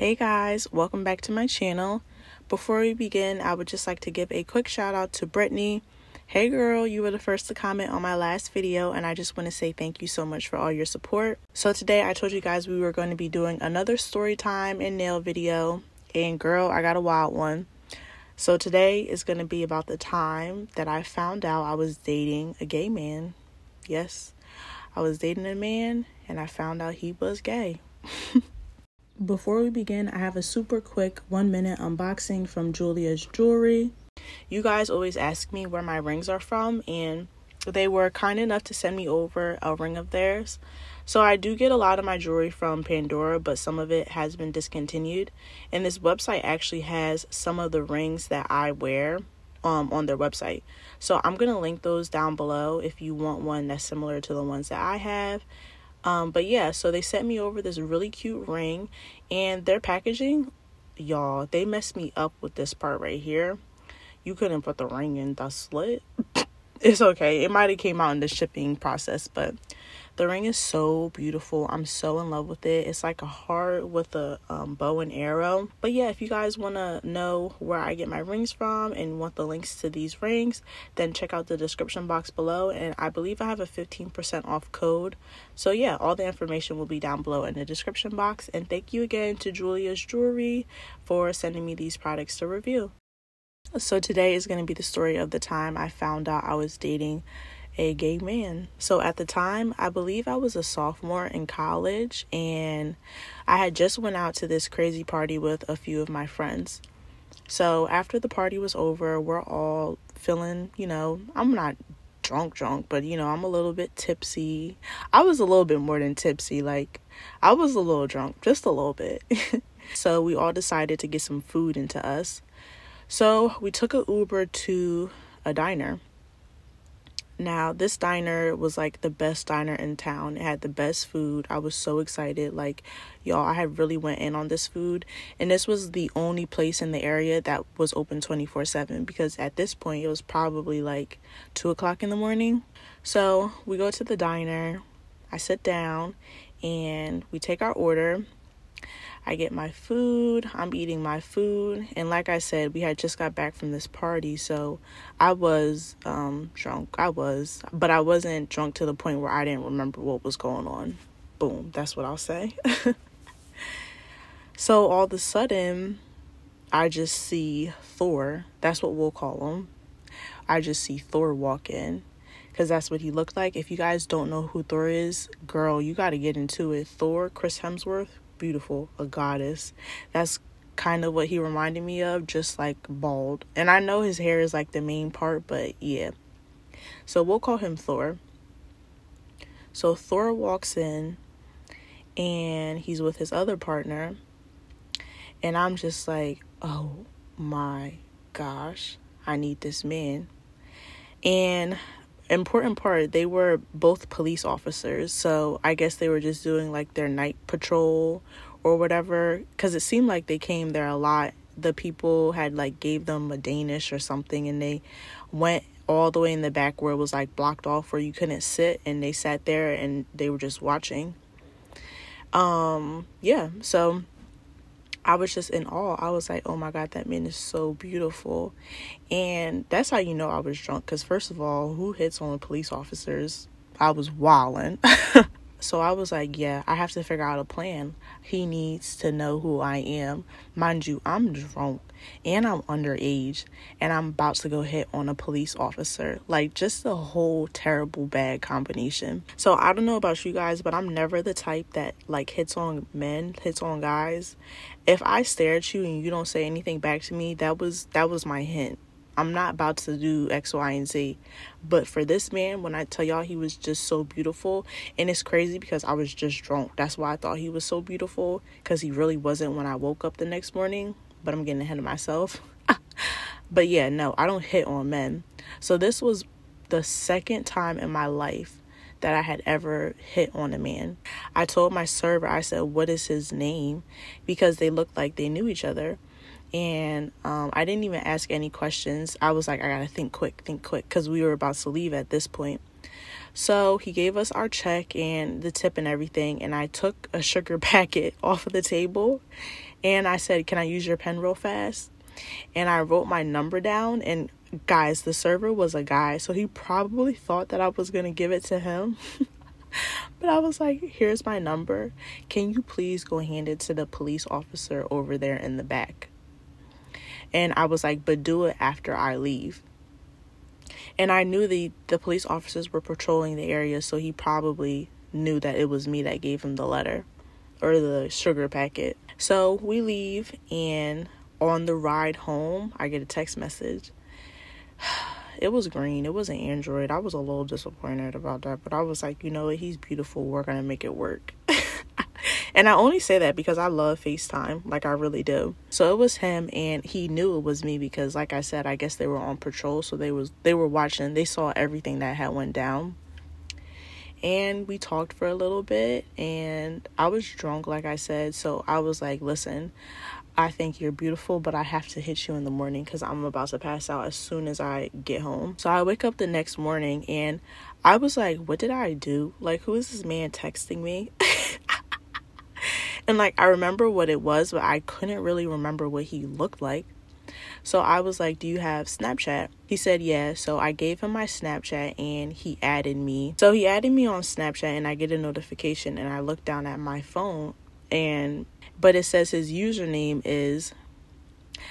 Hey guys, welcome back to my channel. Before we begin, I would just like to give a quick shout out to Brittany. Hey girl, you were the first to comment on my last video and I just want to say thank you so much for all your support. So today I told you guys we were going to be doing another story time and nail video, and girl, I got a wild one. So today is going to be about the time that I found out I was dating a gay man. Yes, I was dating a man and I found out he was gay. Before we begin, I have a super quick 1-minute unboxing from Jeulia's jewelry. You guys always ask me where my rings are from, and they were kind enough to send me over a ring of theirs. So I do get a lot of my jewelry from Pandora, but some of it has been discontinued. And this website actually has some of the rings that I wear on their website. So I'm going to link those down below if you want one that's similar to the ones that I have. But yeah, so they sent me over this really cute ring, and their packaging, y'all, they messed me up with this part right here. You couldn't put the ring in the slit. It's okay. It might have came out in the shipping process, but the ring is so beautiful. I'm so in love with it. It's like a heart with a bow and arrow. But yeah, if you guys want to know where I get my rings from and want the links to these rings, then check out the description box below. And I believe I have a 15% off code. So yeah, all the information will be down below in the description box. And thank you again to Jeulia's Jewelry for sending me these products to review. So today is going to be the story of the time I found out I was dating a gay man. So at the time, I believe I was a sophomore in college, and I had just went out to this crazy party with a few of my friends. So after the party was over, we're all feeling, I'm not drunk, but I'm a little bit tipsy. I was a little bit more than tipsy. Like, I was a little drunk, just a little bit. So we all decided to get some food into us. So we took an Uber to a diner. Now, this diner was like the best diner in town. It had the best food. I was so excited. Like, y'all, I had really went in on this food. And this was the only place in the area that was open 24/7. Because at this point, it was probably like 2 o'clock in the morning. So we go to the diner. I sit down and we take our order. I get my food, I'm eating my food, and like I said, we had just got back from this party, so I was drunk. But I wasn't drunk to the point where I didn't remember what was going on. Boom, that's what I'll say. So all of a sudden, I just see Thor. That's what we'll call him. I just see Thor walk in, because that's what he looked like. If you guys don't know who Thor is, girl, you got to get into it. Thor, Chris Hemsworth, beautiful, a goddess. That's kind of what he reminded me of, just like bald. And I know his hair is like the main part, but yeah. So we'll call him Thor. So Thor walks in and he's with his other partner. And I'm just like, oh my gosh, I need this man. And important part, they were both police officers, so I guess they were just doing like their night patrol or whatever, because it seemed like they came there a lot. The people had like gave them a Danish or something, and they went all the way in the back where it was like blocked off where you couldn't sit, and they sat there and they were just watching. Yeah, so I was just in awe. I was like, oh my God, that man is so beautiful. And that's how you know I was drunk. Because first of all, who hits on police officers? I was wilding. So I was like, yeah, I have to figure out a plan. He needs to know who I am. Mind you, I'm drunk and I'm underage and I'm about to go hit on a police officer. Like, just a whole terrible bad combination. So I don't know about you guys, but I'm never the type that like hits on men, hits on guys. If I stare at you and you don't say anything back to me, that was my hint. I'm not about to do X, Y, and Z. But for this man, when I tell y'all, he was just so beautiful. And it's crazy because I was just drunk. That's why I thought he was so beautiful, because he really wasn't when I woke up the next morning. But I'm getting ahead of myself. But yeah, no, I don't hit on men. So this was the second time in my life that I had ever hit on a man. I told my server, I said, what is his name? Because they looked like they knew each other. And I didn't even ask any questions. I was like, I gotta think quick, because we were about to leave at this point. So he gave us our check and the tip and everything, and I took a sugar packet off of the table And I said, can I use your pen real fast? And I wrote my number down, and guys, the server was a guy, so he probably thought that I was going to give it to him. But I was like, here's my number. Can you please go hand it to the police officer over there in the back? And I was like, but do it after I leave. And I knew the police officers were patrolling the area, so he probably knew that it was me that gave him the letter or the sugar packet. So we leave, and on the ride home, I get a text message. It was green. It was an Android. I was a little disappointed about that, but I was like, you know what? He's beautiful. We're going to make it work. And I only say that because I love FaceTime. Like, I really do. So it was him, and he knew it was me because, like I said, I guess they were on patrol. So they were watching. They saw everything that had went down. And we talked for a little bit, and I was drunk, like I said. So I was like, listen, I think you're beautiful, but I have to hit you in the morning because I'm about to pass out as soon as I get home. So I wake up the next morning, and I was like, what did I do? Like, who is this man texting me? And, like, I remember what it was, but I couldn't really remember what he looked like. So I was like, do you have Snapchat? He said, yeah. So I gave him my Snapchat, and he added me. So he added me on Snapchat, and I get a notification, and I look down at my phone, but it says his username is,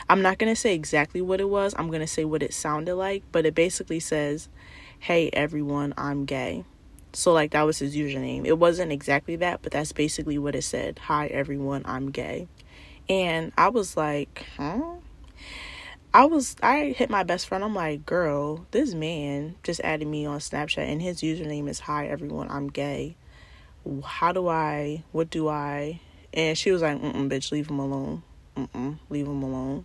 I'm not going to say exactly what it was. I'm going to say what it sounded like, but it basically says, hey, everyone, I'm gay. So, like, that was his username. It wasn't exactly that, but that's basically what it said. Hi, everyone, I'm gay. And I was like, huh? I hit my best friend. I'm like, girl, this man just added me on Snapchat, and his username is hi, everyone, I'm gay. What do I? And she was like, bitch, leave him alone. Leave him alone.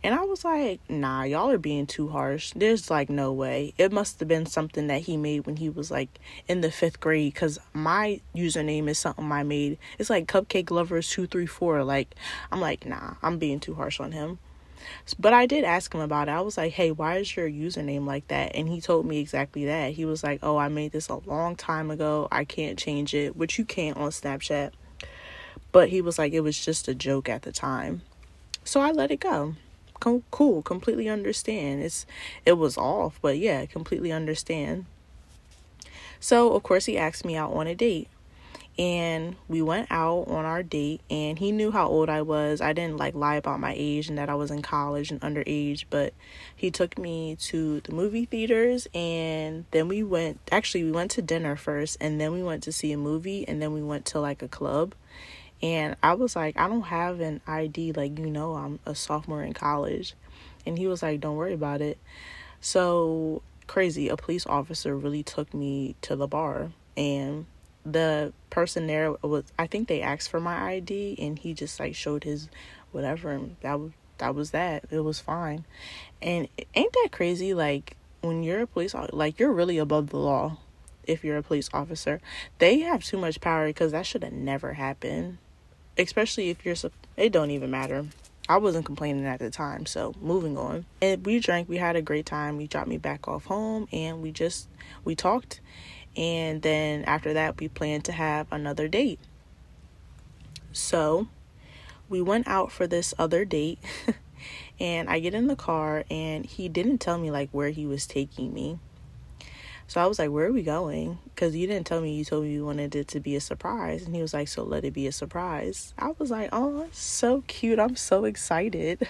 And I was like, nah, y'all are being too harsh. There's, like, no way. It must have been something that he made when he was, like, in the 5th grade. Because my username is something I made. It's like Cupcake Lovers 234. Like, I'm like, nah, I'm being too harsh on him. But I did ask him about it. I was like, hey, why is your username like that? And he told me exactly that. He was like, oh, I made this a long time ago. I can't change it, which you can't on Snapchat. But he was like, it was just a joke at the time. So I let it go. Cool, completely understand. It was off, but yeah, completely understand. So, of course, he asked me out on a date. And we went out on our date, and he knew how old I was. I didn't, like, lie about my age and that I was in college and underage, but he took me to the movie theaters, and then we went to dinner first, and then we went to see a movie, and then we went to, like, a club. And I was like, I don't have an ID, like, I'm a sophomore in college. And he was like, don't worry about it. So, crazy, a police officer really took me to the bar, and the person there I think they asked for my ID, and he just, like, showed his whatever, and that was that. It was fine. And ain't that crazy? Like, when you're a police officer, like, you're really above the law. If you're a police officer, they have too much power, because that should have never happened. Especially if it don't even matter. I wasn't complaining at the time, so moving on. And we drank, we had a great time. He dropped me back off home, and we talked. And then after that, we planned to have another date. So we went out for this other date, and I get in the car, and he didn't tell me, like, where he was taking me. So I was like, where are we going? Because you didn't tell me. You told me you wanted it to be a surprise. And he was like, so let it be a surprise. I was like, oh, so cute. I'm so excited.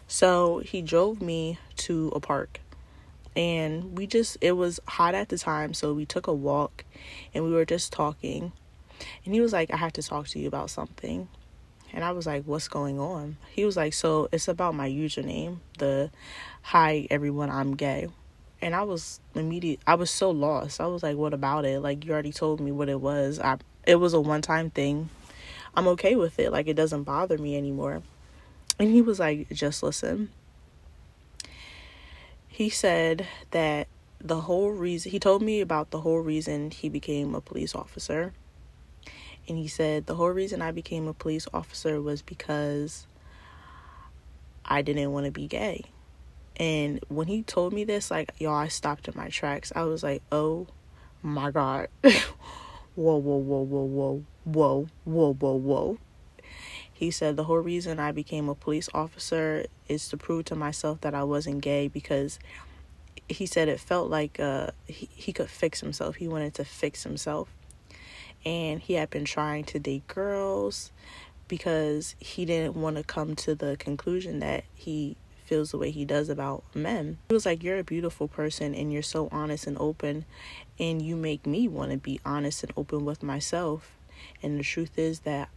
So he drove me to a park. And it was hot at the time. So we took a walk, and we were just talking. And he was like, I have to talk to you about something. And I was like, what's going on? He was like, so it's about my username. The hi, everyone, I'm gay. And I was so lost. I was like, what about it? Like, you already told me what it was. It was a one-time thing. I'm okay with it. Like, it doesn't bother me anymore. And he was like, just listen. He said that he told me about the whole reason he became a police officer. And he said the whole reason I became a police officer was because I didn't want to be gay. And when he told me this, like, y'all, I stopped in my tracks. I was like, oh my God. Whoa, whoa, whoa, whoa, whoa, whoa, whoa, whoa, whoa. He said the whole reason I became a police officer is to prove to myself that I wasn't gay, because he said it felt like he could fix himself. He wanted to fix himself. And he had been trying to date girls because he didn't want to come to the conclusion that he feels the way he does about men. He was like, you're a beautiful person and you're so honest and open, and you make me want to be honest and open with myself. And the truth is that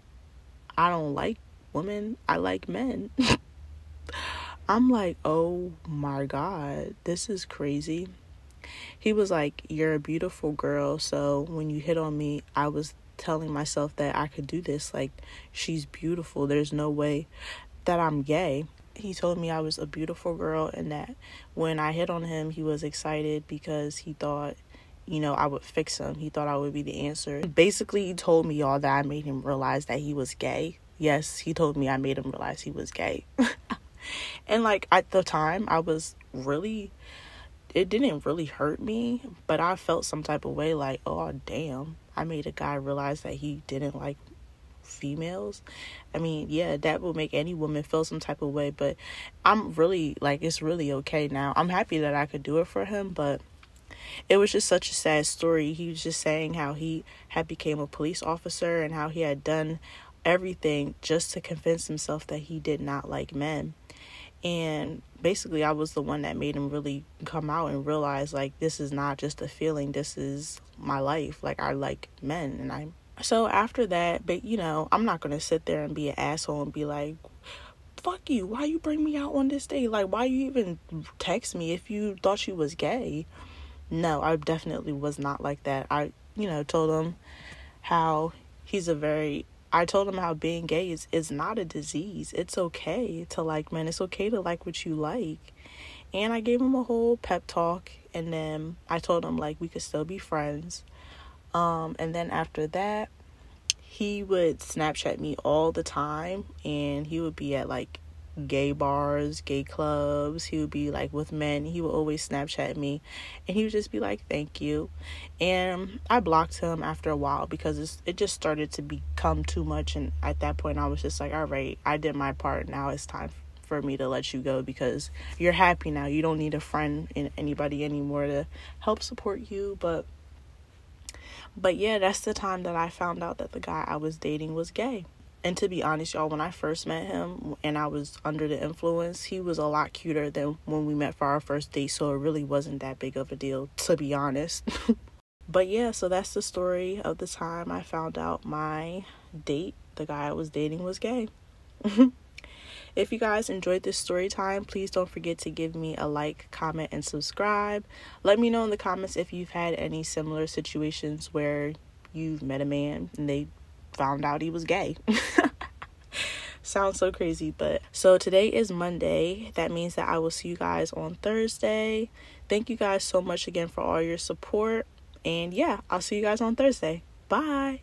I don't like women, I like men. I'm like, oh my God, this is crazy. He was like, you're a beautiful girl, so when you hit on me, I was telling myself that I could do this. Like, she's beautiful, there's no way that I'm gay. He told me I was a beautiful girl, and that when I hit on him, he was excited because he thought, I would fix him. He thought I would be the answer. Basically, he told me, y'all, that I made him realize that he was gay. Yes, he told me I made him realize he was gay. And like, at the time, it didn't really hurt me, but I felt some type of way, like, oh damn, I made a guy realize that he didn't like females. I mean, yeah, that will make any woman feel some type of way, but I'm really like, it's really okay now. I'm happy that I could do it for him, but it was just such a sad story. He was just saying how he had became a police officer and how he had done everything just to convince himself that he did not like men. And basically, I was the one that made him really come out and realize, like, this is not just a feeling, this is my life. Like, I like men. And so after that, but I'm not gonna sit there and be an asshole and be like, fuck you, why you bring me out on this day? Like, why you even text me if you thought she was gay? No, I definitely was not like that. I told him how I told him how being gay is not a disease. It's okay to like men. It's okay to like what you like. And I gave him a whole pep talk. And then I told him, like, we could still be friends. And then after that, he would Snapchat me all the time. And he would be at, like, gay bars, gay clubs. He would be, like, with men. He would always Snapchat me. And he would just be like, thank you. And I blocked him after a while because it just started to become too much. And at that point, I was just like, all right, I did my part. Now it's time for me to let you go because you're happy now. You don't need a friend and anybody anymore to help support you. But yeah, that's the time that I found out that the guy I was dating was gay. And to be honest, y'all, when I first met him and I was under the influence, he was a lot cuter than when we met for our first date. So it really wasn't that big of a deal, to be honest. But yeah, so that's the story of the time I found out the guy I was dating, was gay. If you guys enjoyed this story time, please don't forget to give me a like, comment, and subscribe. Let me know in the comments if you've had any similar situations where you've met a man and they found out he was gay. Sounds so crazy, but so today is Monday. That means that I will see you guys on Thursday. Thank you guys so much again for all your support. And yeah, I'll see you guys on Thursday. Bye.